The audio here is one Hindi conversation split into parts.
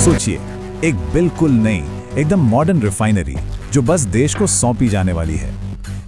सोचिए, एक बिल्कुल नई, एकदम मॉडर्न रिफाइनरी जो बस देश को सौंपी जाने वाली है।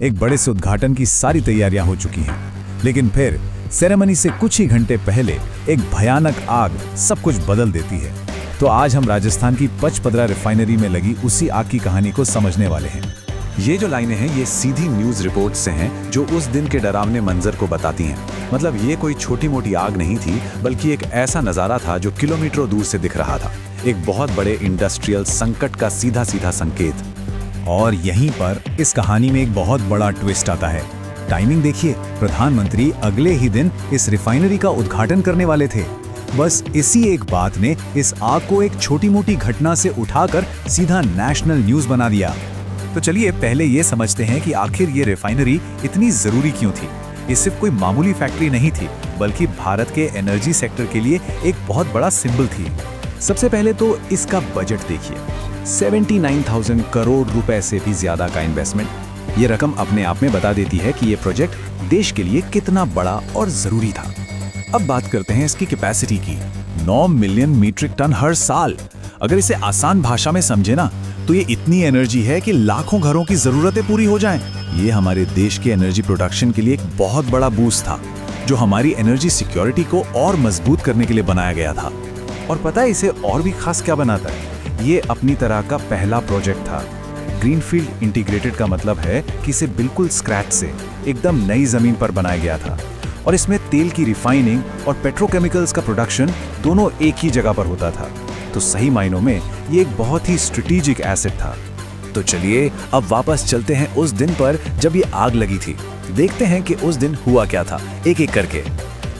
एक बड़े से उद्घाटन की सारी तैयारियां हो चुकी हैं, लेकिन फिर सेरेमनी से कुछ ही घंटे पहले एक भयानक आग सब कुछ बदल देती है। तो आज हम राजस्थान की पचपदरा रिफाइनरी में लगी उसी आग की कहानी को समझने वाले हैं। ये जो लाइनें हैं ये सीधी न्यूज़ रिपोर्ट से हैं जो उस दिन के डरावने मंजर को बताती हैं। मतलब ये कोई छोटी मोटी आग नहीं थी, बल्कि एक ऐसा नज़ारा था जो किलोमीटरों दूर से दिख रहा था। एक बहुत बड़े इंडस्ट्रियल संकट का सीधा सीधा संकेत। और यहीं पर इस कहानी में एक बहुत बड़ा ट्विस्ट आता है। टाइमिंग देखिए, प्रधानमंत्री अगले ही दिन इस रिफाइनरी का उद्घाटन करने वाले थे। बस इसी एक बात ने इस आग को एक छोटी मोटी घटना से उठाकर सीधा नेशनल न्यूज़ बना दिया। तो चलिए पहले ये समझते हैं कि आखिर ये रिफाइनरी इतनी जरूरी क्यों थी। ये सिर्फ कोई मामूली फैक्ट्री नहीं थी, बल्कि भारत के एनर्जी सेक्टर के लिए एक बहुत बड़ा सिंबल थी। सबसे पहले तो इसका बजट देखिए, 79,000 करोड़ रुपए से भी ज्यादा का इन्वेस्टमेंट। ये रकम अपने आप में बता देती है कि ये प्रोजेक्ट देश के लिए कितना बड़ा और जरूरी था। अब बात करते हैं इसकी कैपेसिटी की। 9 मिलियन मीट्रिक टन हर साल। अगर इसे आसान भाषा में समझे ना, तो ये इतनी एनर्जी है कि लाखों घरों की जरूरतें पूरी हो जाएं। ये हमारे देश के एनर्जी प्रोडक्शन के लिए एक बहुत बड़ा बूस्ट था, जो हमारी एनर्जी सिक्योरिटी को और मजबूत करने के लिए बनाया गया था। और पता है इसे और भी खास क्या बनाता है? ये अपनी तरह का पहला प्रोजेक्ट था। ग्रीनफील्ड इंटीग्रेटेड का मतलब है कि इसे बिल्कुल स्क्रैच से एकदम नई जमीन पर बनाया गया था। और इसमें तेल की रिफाइनिंग और पेट्रोकेमिकल्स का प्रोडक्शन दोनों एक ही जगह पर होता था। तो सही मायनों में ये एक बहुत ही स्ट्रेटेजिक एसेट था। तो चलिए अब वापस चलते हैं उस दिन पर जब ये आग लगी थी। देखते हैं कि उस दिन हुआ क्या था, एक एक करके।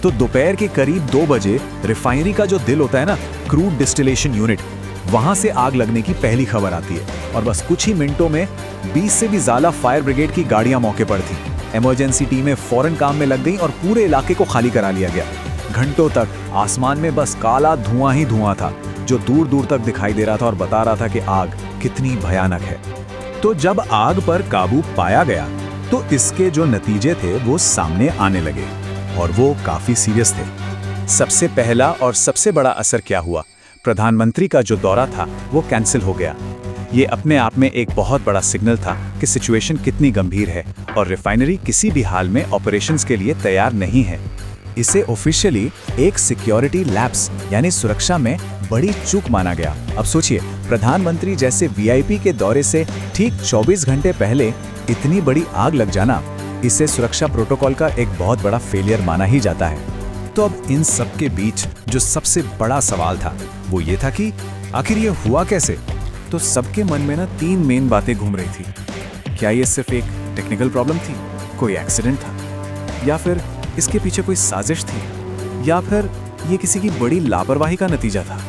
तो दोपहर के करीब 2 बजे रिफाइनरी का जो दिल होता है ना, क्रूड डिस्टिलेशन यूनिट, वहां से आग लगने की पहली खबर आती है। और बस कुछ ही मिनटों में 20 से भी ज्यादा फायर ब्रिगेड की गाड़ियां मौके पर थी। इमरजेंसी टीमें फौरन काम में लग गई और पूरे इलाके को खाली करा लिया गया। घंटों तक आसमान में बस काला धुआं ही धुआं था, जो दूर दूर तक दिखाई दे रहा था और बता रहा था कि आग कितनी भयानक है। तो जब आग पर काबू पाया गया, तो इसके जो नतीजे थे वो सामने आने लगे, और वो काफी सीरियस थे। सबसे पहला और सबसे बड़ा असर क्या हुआ? प्रधानमंत्री का जो दौरा था वो कैंसिल हो गया। ये अपने आप में एक बहुत बड़ा सिग्नल था कि सिचुएशन कितनी गंभीर है और रिफाइनरी किसी भी हाल में ऑपरेशंस के लिए तैयार नहीं है। इसे ऑफिशियली एक सिक्योरिटी लैप्स यानी सुरक्षा में बड़ी चूक माना गया। अब सोचिए, प्रधानमंत्री जैसे वीआईपी के दौरे से ठीक 24 घंटे पहले इतनी बड़ी आग लग जाना, इसे सुरक्षा प्रोटोकॉल का एक बहुत बड़ा फेलियर माना ही जाता है। तो अब इन सब के बीच जो सबसे बड़ा सवाल था वो ये था कि आखिर ये हुआ कैसे? तो सबके मन में ना 3 मेन बातें घूम रही थी। क्या ये सिर्फ एक टेक्निकल प्रॉब्लम थी, कोई एक्सीडेंट था, या फिर इसके पीछे कोई साजिश थी, या फिर ये किसी की बड़ी लापरवाही का नतीजा था?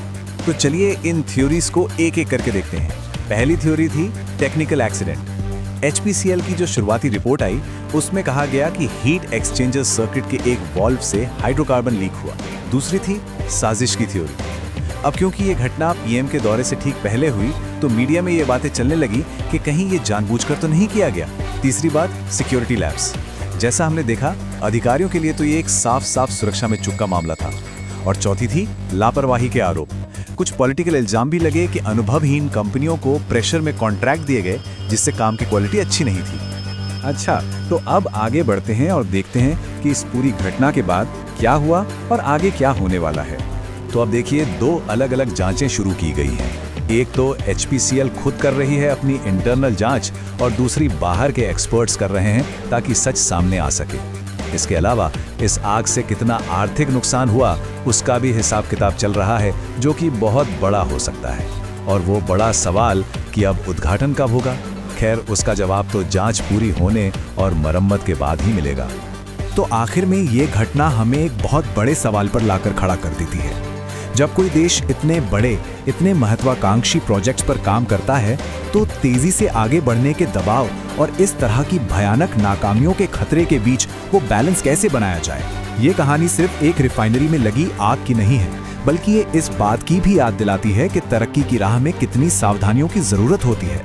तो चलिए इन थ्योरीज को एक एक करके देखते हैं। पहली थ्योरी थी टेक्निकल एक्सीडेंट। एचपीसीएल की जो शुरुआती रिपोर्ट आई उसमें कहा गया कि हीट एक्सचेंजर सर्किट के एक वाल्व से हाइड्रोकार्बन लीक हुआ। दूसरी थी साजिश की थ्योरी। अब क्योंकि ये घटना पीएम के दौरे से ठीक पहले हुई, तो मीडिया में ये बातें चलने लगी कि कहीं ये जानबूझकर तो नहीं किया गया। तीसरी बात, सिक्योरिटी लैब्स। जैसा हमने देखा, अधिकारियों के लिए तो ये एक साफ साफ सुरक्षा में चूक का मामला था। और चौथी थी लापरवाही के आरोप। कुछ पॉलिटिकल इल्जाम भी लगे कि अनुभवहीन कंपनियों को प्रेशर में कॉन्ट्रैक्ट दिए गए, जिससे काम की क्वालिटी अच्छी नहीं थी। अच्छा, तो अब आगे बढ़ते हैं और देखते हैं कि इस पूरी घटना के बाद क्या हुआ और आगे क्या होने वाला है। तो अब देखिए, 2 अलग अलग जांचें शुरू की गई हैं। एक तो एचपीसीएल खुद कर रही है अपनी इंटरनल जांच, और दूसरी बाहर के एक्सपर्ट्स कर रहे हैं ताकि सच सामने आ सके। इसके अलावा इस आग से कितना आर्थिक नुकसान हुआ उसका भी हिसाब किताब चल रहा है, जो कि बहुत बड़ा हो सकता है। और वो बड़ा सवाल कि अब उद्घाटन कब होगा? खैर, उसका जवाब तो जांच पूरी होने और मरम्मत के बाद ही मिलेगा। तो आखिर में ये घटना हमें एक बहुत बड़े सवाल पर लाकर खड़ा कर देती है। जब कोई देश इतने बड़े, इतने महत्वाकांक्षी प्रोजेक्ट्स पर काम करता है, तो तेजी से आगे बढ़ने के दबाव और इस तरह की भयानक नाकामियों के खतरे के बीच वो बैलेंस कैसे बनाया जाए? ये कहानी सिर्फ एक रिफाइनरी में लगी आग की नहीं है, बल्कि ये इस बात की भी याद दिलाती है कि तरक्की की राह में कितनी सावधानियों की जरूरत होती है।